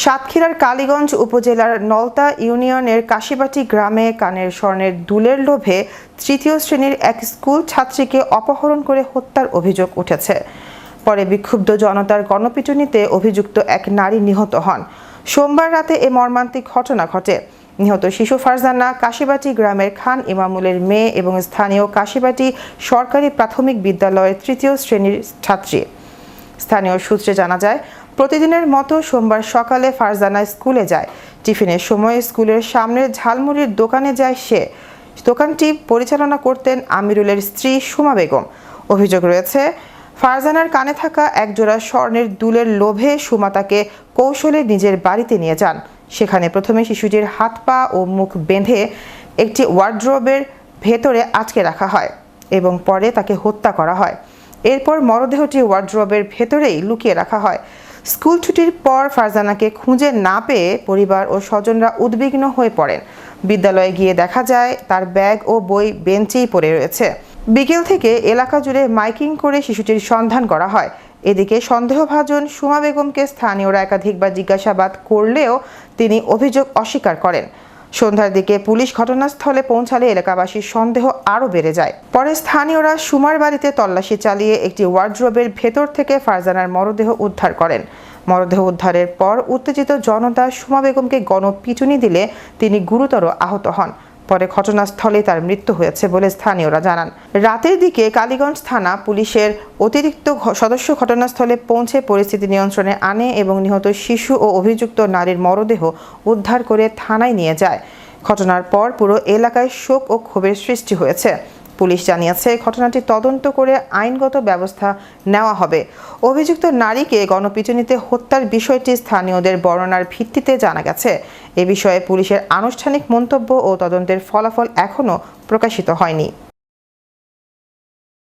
সাতক্ষীরার কালীগঞ্জ উপজেলার নলতা ইউনিয়নের কাশিবাটি গ্রামে কানের স্বর্ণের দুলের লোভে তৃতীয় শ্রেণীর এক স্কুল ছাত্রীকে অপহরণ করে হত্যার অভিযোগ উঠেছে। পরে বিক্ষুব্ধ জনতার গণপিটুনিতে অভিযুক্ত এক নারী নিহত হন। সোমবার রাতে এ মর্মান্তিক ঘটনা ঘটে। নিহত শিশু ফারজানা কাশিবাটি গ্রামের খান ইমামুলের মেয়ে এবং স্থানীয় কাশিবাটি সরকারি প্রাথমিক বিদ্যালয়ের তৃতীয় শ্রেণীর ছাত্রী। স্থানীয় সূত্রে জানা যায়, প্রতিদিনের মতো সোমবার সকালে ফারজানা স্কুলে যায়। টিফিনের সময় স্কুলের সামনের ঝালমুড়ির দোকানে যায় সে। দোকানটি পরিচালনা করতেন আমিরুলের স্ত্রী সুমা বেগম। অভিযোগ রয়েছে, ফারজানার কানে থাকা একজোড়া স্বর্ণের দুলের লোভে সুমা তাকে কৌশলে নিজের বাড়িতে নিয়ে যান। সেখানে প্রথমে শিশুটির হাত পা ও মুখ বেঁধে একটি ওয়ার্ড্রোবের ভেতরে আটকে রাখা হয় এবং পরে তাকে হত্যা করা হয়। এরপর মরদেহটি ওয়ার্ড্রোবের ভেতরেই লুকিয়ে রাখা হয়। স্কুল ছুটির পর ফারজানাকে খুঁজে না পেয়ে পরিবার ও স্বজনরা উদ্বিগ্ন হয়ে পড়েন। বিদ্যালয়ে গিয়ে দেখা যায় তার ব্যাগ ও বই বেঞ্চেই পড়ে রয়েছে। বিকেল থেকে এলাকা জুড়ে মাইকিং করে শিশুটির সন্ধান করা হয়। এদিকে সন্দেহভাজন সুমা বেগমকে স্থানীয়রা একাধিকবার জিজ্ঞাসাবাদ করলেও তিনি অভিযোগ অস্বীকার করেন। সন্ধ্যার দিকে পুলিশ ঘটনাস্থলে পৌঁছালে এলাকাবাসীর সন্দেহ আরও বেড়ে যায়। পরে স্থানীয়রা সুমার বাড়িতে তল্লাশি চালিয়ে একটি ওয়ার্ড্রোবের ভেতর থেকে ফারজানার মরদেহ উদ্ধার করেন। মরদেহ উদ্ধারের পর উত্তেজিত জনতা সুমা বেগমকে গণপিটুনি দিলে তিনি গুরুতর আহত হন। পরে ঘটনাস্থলে তার মৃত্যু হয়েছে বলে স্থানীয়রা জানান। রাতের দিকে কালীগঞ্জ থানা পুলিশের অতিরিক্ত সদস্য ঘটনাস্থলে পৌঁছে পরিস্থিতি নিয়ন্ত্রণে আনে এবং নিহত শিশু ও অভিযুক্ত নারীর মরদেহ উদ্ধার করে থানায় নিয়ে যায়। ঘটনার পর পুরো এলাকায় শোক ও ক্ষোভের সৃষ্টি হয়েছে। পুলিশ জানিয়েছে, ঘটনাটি তদন্ত করে আইনগত ব্যবস্থা নেওয়া হবে। অভিযুক্ত নারীকে গণপিটুনিতে হত্যার বিষয়টি স্থানীয়দের বর্ণনার ভিত্তিতে জানা গেছে। এ বিষয়ে পুলিশের আনুষ্ঠানিক মন্তব্য ও তদন্তের ফলাফল এখনও প্রকাশিত হয়নি।